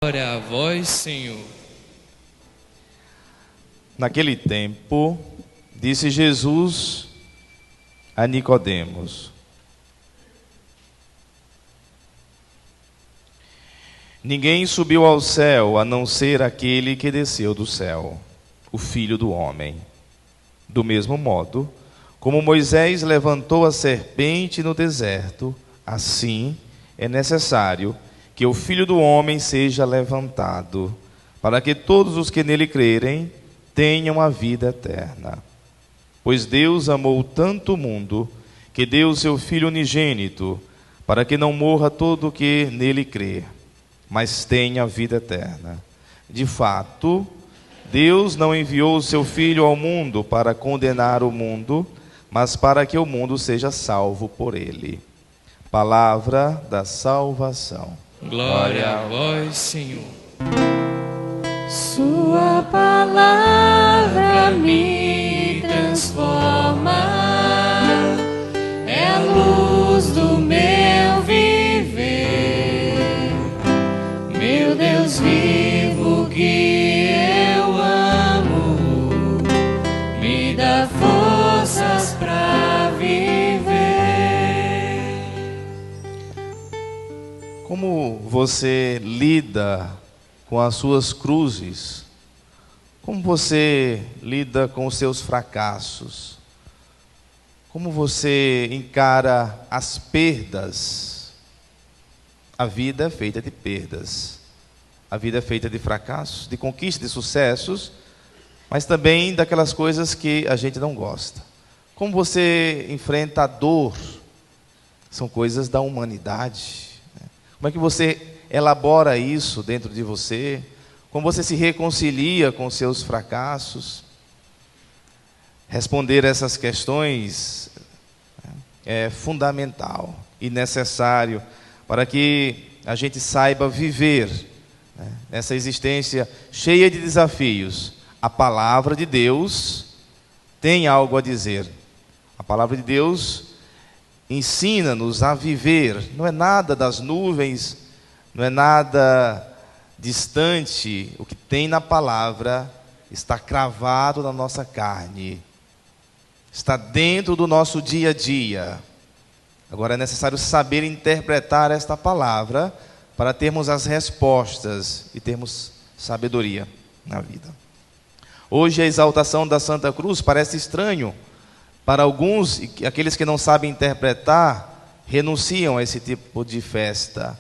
Glória a vós, Senhor. Naquele tempo, disse Jesus a Nicodemos: Ninguém subiu ao céu a não ser aquele que desceu do céu, o Filho do Homem. Do mesmo modo, como Moisés levantou a serpente no deserto, assim é necessário que o Filho do Homem seja levantado, para que todos os que nele crerem tenham a vida eterna. Pois Deus amou tanto o mundo, que deu o seu Filho unigênito, para que não morra todo o que nele crê, mas tenha a vida eterna. De fato, Deus não enviou o seu Filho ao mundo para condenar o mundo, mas para que o mundo seja salvo por ele. Palavra da salvação. Glória a vós, Senhor. Sua palavra me transforma, é a luz do meu viver. Meu Deus vivo que eu amo, me dá forças para viver. Como você lida com as suas cruzes? Como você lida com os seus fracassos? Como você encara as perdas? A vida é feita de perdas. A vida é feita de fracassos, de conquistas, de sucessos, mas também daquelas coisas que a gente não gosta. Como você enfrenta a dor? São coisas da humanidade. Como é que você elabora isso dentro de você? Como você se reconcilia com seus fracassos? Responder essas questões é fundamental e necessário para que a gente saiba viver nessa existência cheia de desafios. A palavra de Deus tem algo a dizer. A palavra de Deus ensina-nos a viver. Não é nada das nuvens, não é nada distante. O que tem na palavra está cravado na nossa carne, está dentro do nosso dia a dia. Agora é necessário saber interpretar esta palavra para termos as respostas e termos sabedoria na vida. Hoje a exaltação da Santa Cruz parece estranho para alguns, e aqueles que não sabem interpretar renunciam a esse tipo de festa.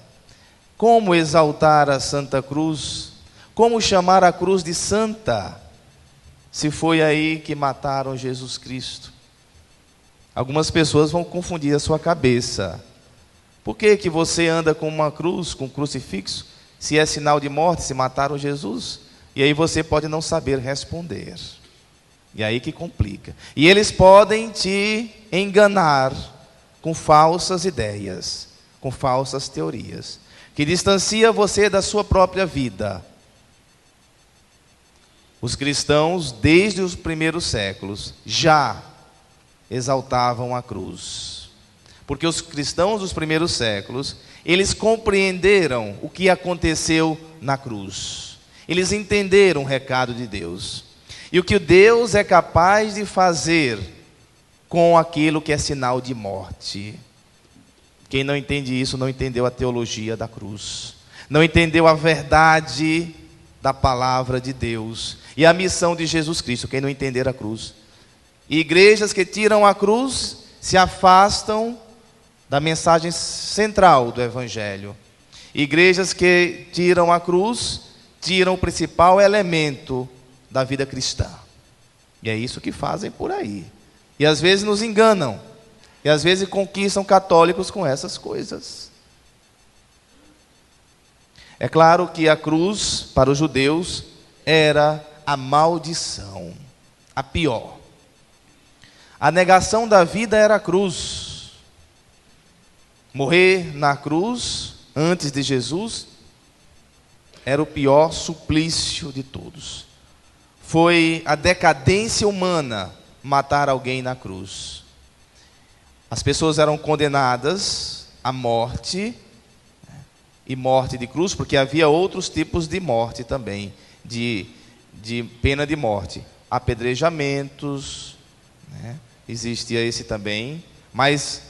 Como exaltar a Santa Cruz? Como chamar a cruz de santa? Se foi aí que mataram Jesus Cristo. Algumas pessoas vão confundir a sua cabeça. Por que que você anda com uma cruz, com um crucifixo, se é sinal de morte, se mataram Jesus? E aí você pode não saber responder. E aí que complica. E eles podem te enganar com falsas ideias, com falsas teorias, que distancia você da sua própria vida. Os cristãos, desde os primeiros séculos, já exaltavam a cruz. Porque os cristãos dos primeiros séculos, eles compreenderam o que aconteceu na cruz. Eles entenderam o recado de Deus. E o que Deus é capaz de fazer com aquilo que é sinal de morte. Quem não entende isso não entendeu a teologia da cruz, não entendeu a verdade da palavra de Deus e a missão de Jesus Cristo. Quem não entender a cruz. E igrejas que tiram a cruz se afastam da mensagem central do Evangelho. Igrejas que tiram a cruz, tiram o principal elemento da vida cristã. E é isso que fazem por aí. E às vezes nos enganam. E às vezes conquistam católicos com essas coisas. É claro que a cruz, para os judeus, era a maldição, a pior. A negação da vida era a cruz. Morrer na cruz, antes de Jesus, era o pior suplício de todos. Foi a decadência humana matar alguém na cruz. As pessoas eram condenadas à morte e morte de cruz, porque havia outros tipos de morte também, de pena de morte. Apedrejamentos, né? Existia esse também, mas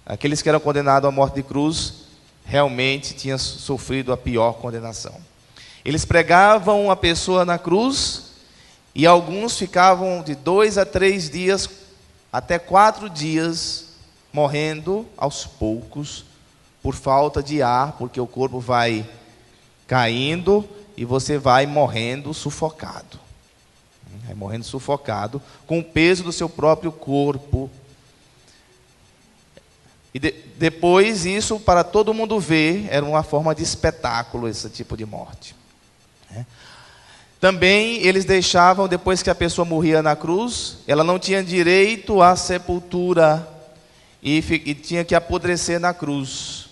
aqueles que eram condenados à morte de cruz realmente tinham sofrido a pior condenação. Eles pregavam a pessoa na cruz e alguns ficavam de 2 a 3 dias, até 4 dias, morrendo aos poucos, por falta de ar, porque o corpo vai caindo e você vai morrendo sufocado. Vai morrendo sufocado, com o peso do seu próprio corpo. E depois isso, para todo mundo ver, era uma forma de espetáculo, esse tipo de morte. Também eles deixavam, depois que a pessoa morria na cruz, ela não tinha direito à sepultura e tinha que apodrecer na cruz.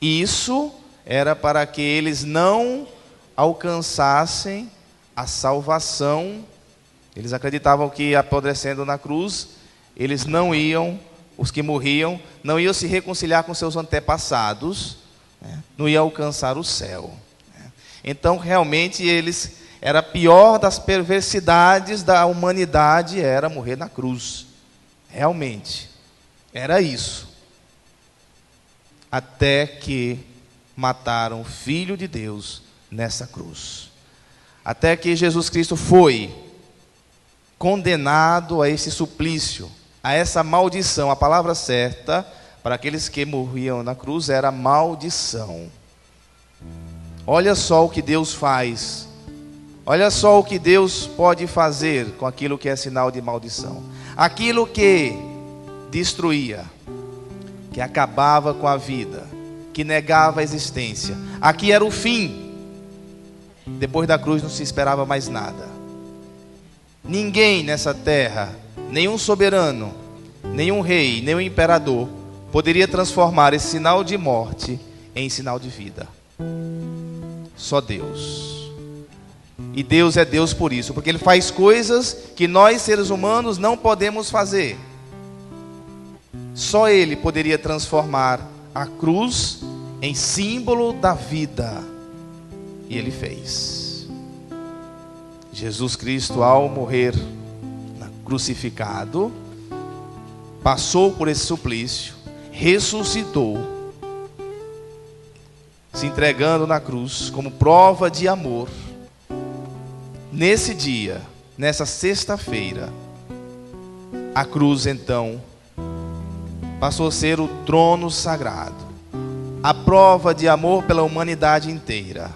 Isso era para que eles não alcançassem a salvação. Eles acreditavam que apodrecendo na cruz, eles não iam, os que morriam, não iam se reconciliar com seus antepassados, né? Não iam alcançar o céu. Então, realmente, era a pior das perversidades da humanidade, era morrer na cruz. Realmente, era isso. Até que mataram o Filho de Deus nessa cruz. Até que Jesus Cristo foi condenado a esse suplício, a essa maldição. A palavra certa para aqueles que morriam na cruz era maldição. Olha só o que Deus faz. Olha só o que Deus pode fazer com aquilo que é sinal de maldição. Aquilo que destruía, que acabava com a vida, que negava a existência. Aqui era o fim. Depois da cruz não se esperava mais nada. Ninguém nessa terra, nenhum soberano, nenhum rei, nenhum imperador, poderia transformar esse sinal de morte em sinal de vida. Só Deus. E Deus é Deus por isso, porque Ele faz coisas que nós, seres humanos, não podemos fazer. Só Ele poderia transformar a cruz em símbolo da vida. E Ele fez. Jesus Cristo, ao morrer crucificado, passou por esse suplício, ressuscitou, se entregando na cruz como prova de amor. Nesse dia, nessa sexta-feira, a cruz então passou a ser o trono sagrado, a prova de amor pela humanidade inteira.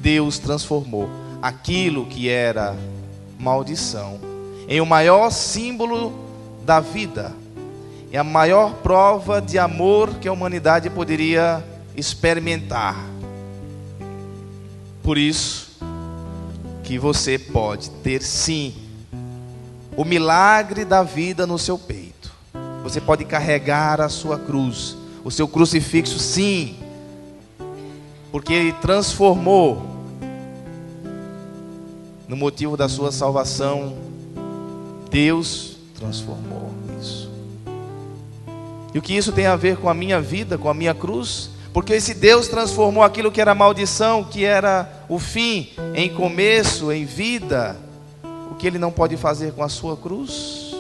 Deus transformou aquilo que era maldição em o maior símbolo da vida, é a maior prova de amor que a humanidade poderia experimentar. Por isso que você pode ter sim o milagre da vida no seu peito. Você pode carregar a sua cruz, o seu crucifixo, sim, porque Ele transformou no motivo da sua salvação. Deus transformou isso. E o que isso tem a ver com a minha vida, com a minha cruz? Porque esse Deus transformou aquilo que era maldição, que era o fim, em começo, em vida. O que Ele não pode fazer com a sua cruz?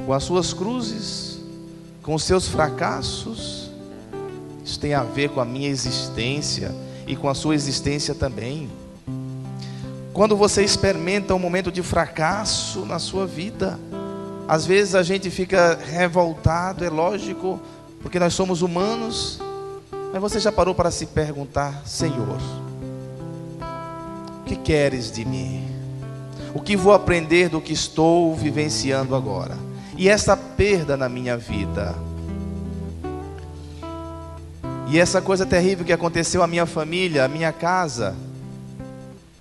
Com as suas cruzes? Com os seus fracassos? Isso tem a ver com a minha existência e com a sua existência também. Quando você experimenta um momento de fracasso na sua vida, às vezes a gente fica revoltado, é lógico, porque nós somos humanos. Mas você já parou para se perguntar: Senhor, o que queres de mim? O que vou aprender do que estou vivenciando agora? E essa perda na minha vida? E essa coisa terrível que aconteceu à minha família, à minha casa?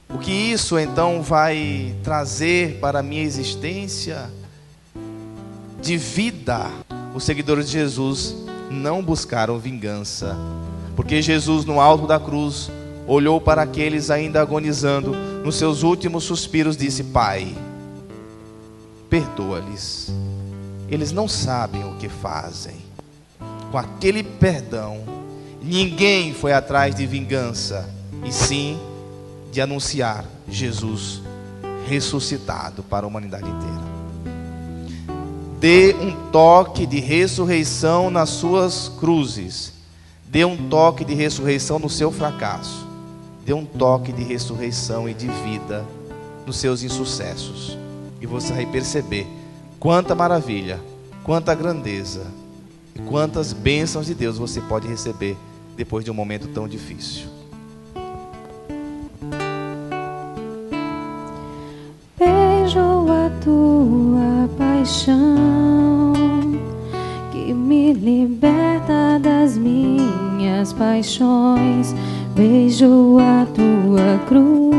O que isso então vai trazer para a minha existência de vida? Os seguidores de Jesus não buscaram vingança, porque Jesus, no alto da cruz, olhou para aqueles ainda agonizando, nos seus últimos suspiros disse: Pai, perdoa-lhes, eles não sabem o que fazem. Com aquele perdão, Ninguém foi atrás de vingança, e sim de anunciar Jesus ressuscitado para a humanidade inteira. Dê um toque de ressurreição nas suas cruzes. Dê um toque de ressurreição no seu fracasso. Dê um toque de ressurreição e de vida nos seus insucessos. E você vai perceber quanta maravilha, quanta grandeza e quantas bênçãos de Deus você pode receber depois de um momento tão difícil. Beijo a tua paixão, que me liberta das minhas paixões. Beijo a tua cruz,